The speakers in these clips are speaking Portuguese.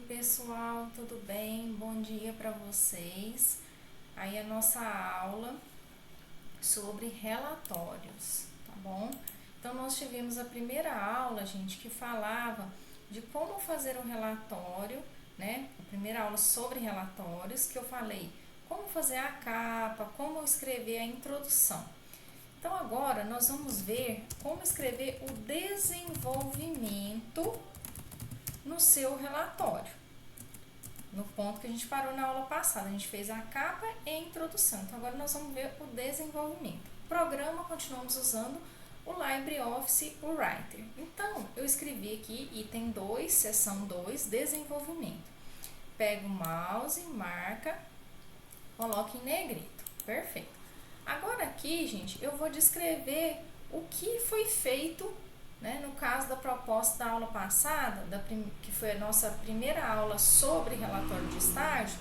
pessoal, tudo bem? Bom dia para vocês. Aí a nossa aula sobre relatórios, tá bom? Então nós tivemos a primeira aula, gente, que falava de como fazer um relatório, né? A primeira aula sobre relatórios, que eu falei como fazer a capa, como escrever a introdução. Então agora nós vamos ver como escrever o desenvolvimento no seu relatório. No ponto que a gente parou na aula passada, a gente fez a capa e a introdução. Então agora nós vamos ver o desenvolvimento. Programa, continuamos usando o LibreOffice, o Writer. Então eu escrevi aqui item 2, seção 2, desenvolvimento. Pego o mouse, marca, coloco em negrito. Perfeito. Agora aqui, gente, eu vou descrever o que foi feito, né, no caso da proposta da aula passada, que foi a nossa primeira aula sobre relatório de estágio.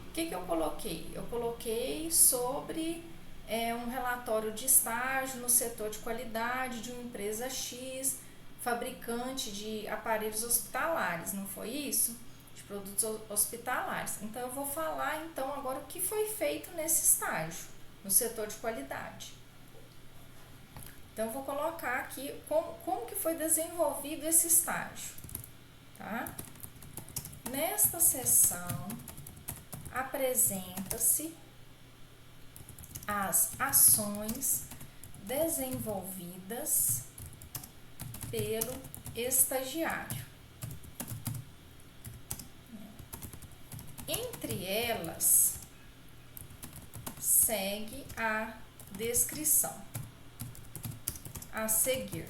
O que eu coloquei? Eu coloquei sobre um relatório de estágio no setor de qualidade de uma empresa X, fabricante de aparelhos hospitalares, não foi isso? De produtos hospitalares. Então eu vou falar então agora o que foi feito nesse estágio no setor de qualidade. Então eu vou colocar aqui como que foi desenvolvido esse estágio, tá? Nesta seção apresenta-se as ações desenvolvidas pelo estagiário. Entre elas, segue a descrição a seguir.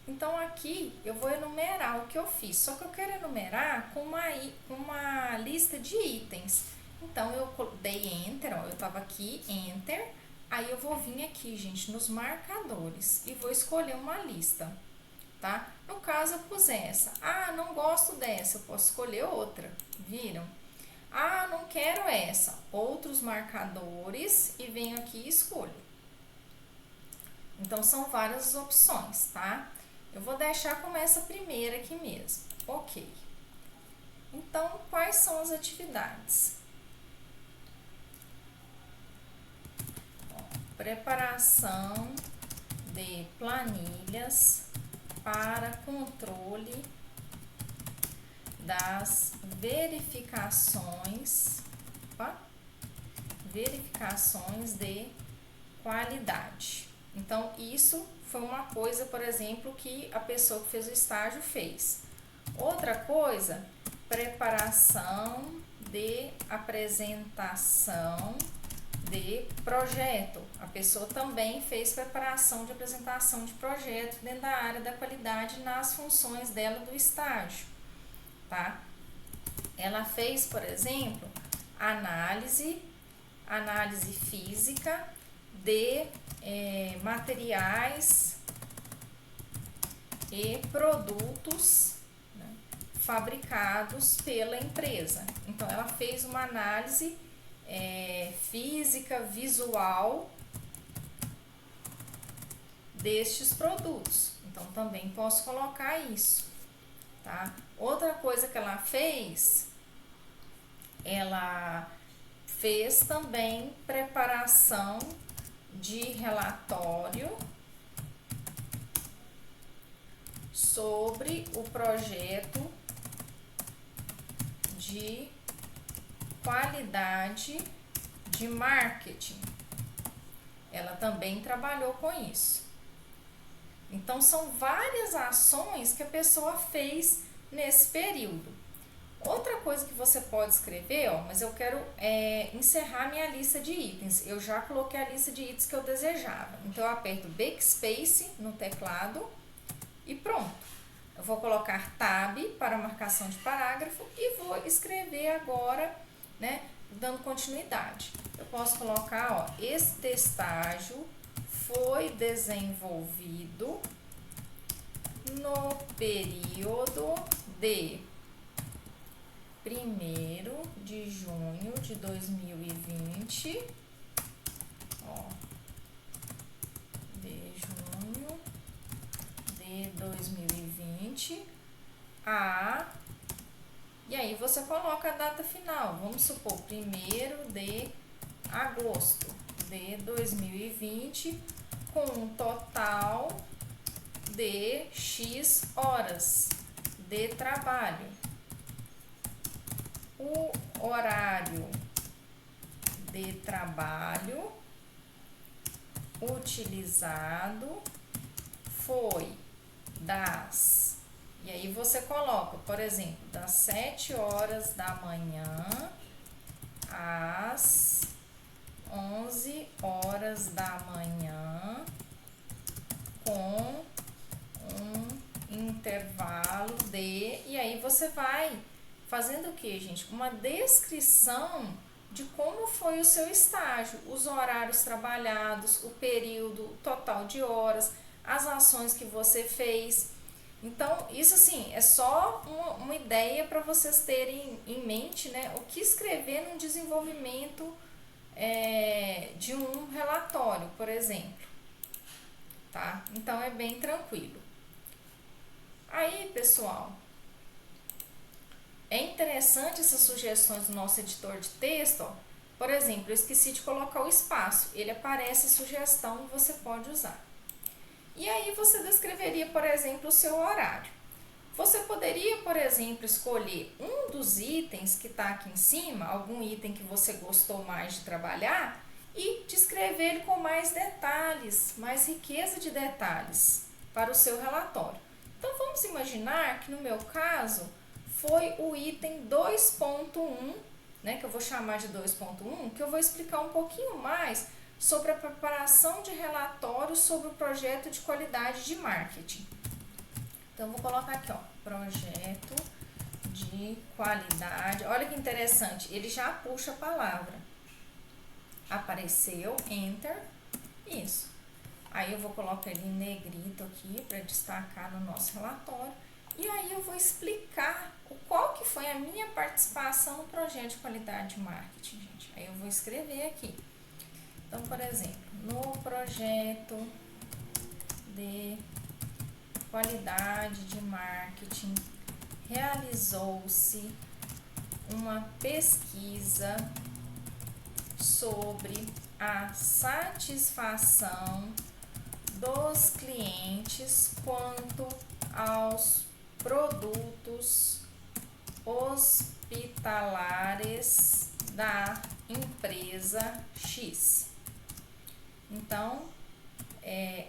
Então aqui eu vou enumerar o que eu fiz, só que eu quero enumerar com uma lista de itens. Então eu dei enter, ó, eu estava aqui, enter, aí eu vou vir aqui, gente, nos marcadores e vou escolher uma lista, tá? No caso eu pus essa, não gosto dessa, eu posso escolher outra, viram? Não quero essa, outros marcadores e venho aqui e escolho. Então são várias opções, tá? Eu vou deixar como essa primeira aqui mesmo. Ok. Então, quais são as atividades? Preparação de planilhas para controle das verificações de qualidade. Então, isso foi uma coisa, por exemplo, que a pessoa que fez o estágio fez. Outra coisa, preparação de apresentação de projeto. A pessoa também fez preparação de apresentação de projeto dentro da área da qualidade nas funções dela do estágio, tá? Ela fez, por exemplo, análise física de materiais e produtos, né, fabricados pela empresa. Então, ela fez uma análise física, visual destes produtos. Então, também posso colocar isso, tá? Outra coisa que ela fez também preparação de relatório sobre o projeto de qualidade de marketing. Ela também trabalhou com isso. Então, são várias ações que a pessoa fez nesse período. Outra coisa que você pode escrever, mas eu quero encerrar minha lista de itens. Eu já coloquei a lista de itens que eu desejava. Então, eu aperto Backspace no teclado e pronto. Eu vou colocar Tab para marcação de parágrafo e vou escrever agora, né, dando continuidade. Eu posso colocar, este estágio foi desenvolvido no período de 1º de junho de 2020, de junho de 2020 a... E aí você coloca a data final. Vamos supor, 1º de agosto de 2020, com um total de X horas de trabalho. O horário de trabalho utilizado foi das... E aí você coloca, por exemplo, das 7 horas da manhã às 11 horas da manhã, com um intervalo de... E aí você vai fazendo o que, gente? Uma descrição de como foi o seu estágio, os horários trabalhados, o período total de horas, as ações que você fez. Então, isso assim, é só uma ideia para vocês terem em mente, né, o que escrever no desenvolvimento de um relatório, por exemplo, tá? Então, é bem tranquilo. Aí, pessoal, é interessante essas sugestões do nosso editor de texto, ó. Por exemplo, eu esqueci de colocar o espaço, ele aparece a sugestão e você pode usar. E aí você descreveria, por exemplo, o seu horário. Você poderia, por exemplo, escolher um dos itens que está aqui em cima, algum item que você gostou mais de trabalhar, e descrever ele com mais detalhes, mais riqueza de detalhes para o seu relatório. Então, vamos imaginar que no meu caso foi o item 2.1, né, que eu vou chamar de 2.1, que eu vou explicar um pouquinho mais sobre a preparação de relatórios sobre o projeto de qualidade de marketing. Então, eu vou colocar aqui, ó, projeto de qualidade. Olha que interessante, ele já puxa a palavra. Apareceu, enter, isso. Aí eu vou colocar ele em negrito aqui para destacar no nosso relatório. E aí eu vou explicar qual que foi a minha participação no projeto de qualidade de marketing, gente. Aí eu vou escrever aqui. Então, por exemplo, no projeto de qualidade de marketing, realizou-se uma pesquisa sobre a satisfação dos clientes quanto aos produtos hospitalares da empresa X. Então,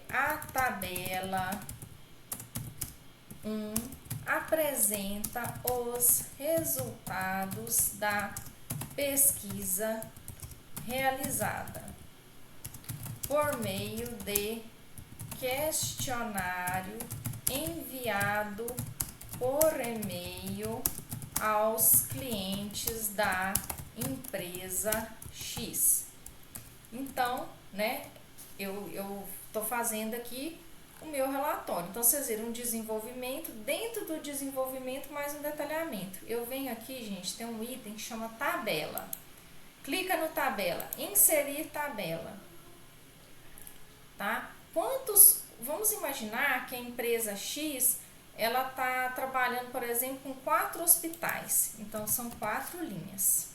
a tabela 1 apresenta os resultados da pesquisa realizada por meio de questionário enviado por e-mail aos clientes da empresa X. Então, né, eu tô fazendo aqui o meu relatório. Então, vocês viram um desenvolvimento, dentro do desenvolvimento mais um detalhamento. Eu venho aqui, gente, tem um item que chama tabela. Clica no tabela, inserir tabela, tá? Vamos imaginar que a empresa X, ela tá trabalhando, por exemplo, com 4 hospitais. Então, são 4 linhas,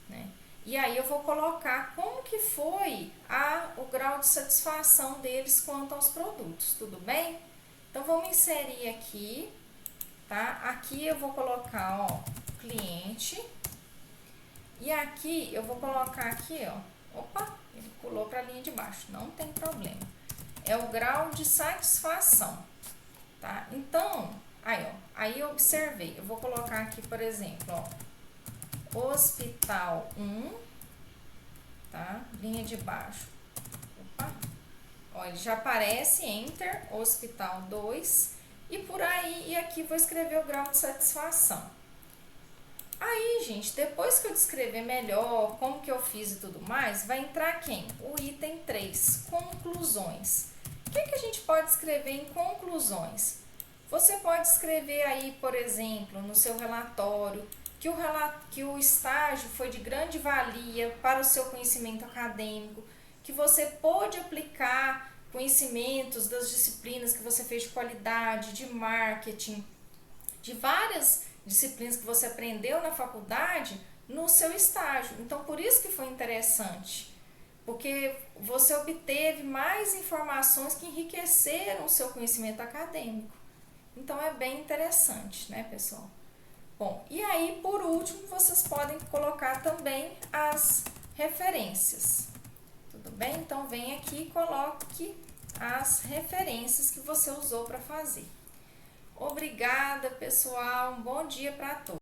né? E aí eu vou colocar como que foi o grau de satisfação deles quanto aos produtos, tudo bem? Então, vamos inserir aqui, tá? Aqui eu vou colocar, ó, cliente. E aqui eu vou colocar aqui, ó, opa, ele pulou para a linha de baixo, não tem problema. É o grau de satisfação, tá? Então, aí eu observei, eu vou colocar aqui, por exemplo, ó, Hospital 1, tá? Linha de baixo. Opa. Ó, ele já aparece, enter, Hospital 2, e por aí, e aqui vou escrever o grau de satisfação. Aí, gente, depois que eu descrever melhor como que eu fiz e tudo mais, vai entrar quem? O item 3, conclusões. O que a gente pode escrever em conclusões? Você pode escrever aí, por exemplo, no seu relatório, que o estágio foi de grande valia para o seu conhecimento acadêmico, que você pôde aplicar conhecimentos das disciplinas que você fez de qualidade, de marketing, de várias disciplinas que você aprendeu na faculdade no seu estágio. Então, por isso que foi interessante, porque você obteve mais informações que enriqueceram o seu conhecimento acadêmico. Então, é bem interessante, né, pessoal? Bom, e aí, por último, vocês podem colocar também as referências. Tudo bem? Então, vem aqui e coloque as referências que você usou para fazer. Obrigada, pessoal. Um bom dia para todos.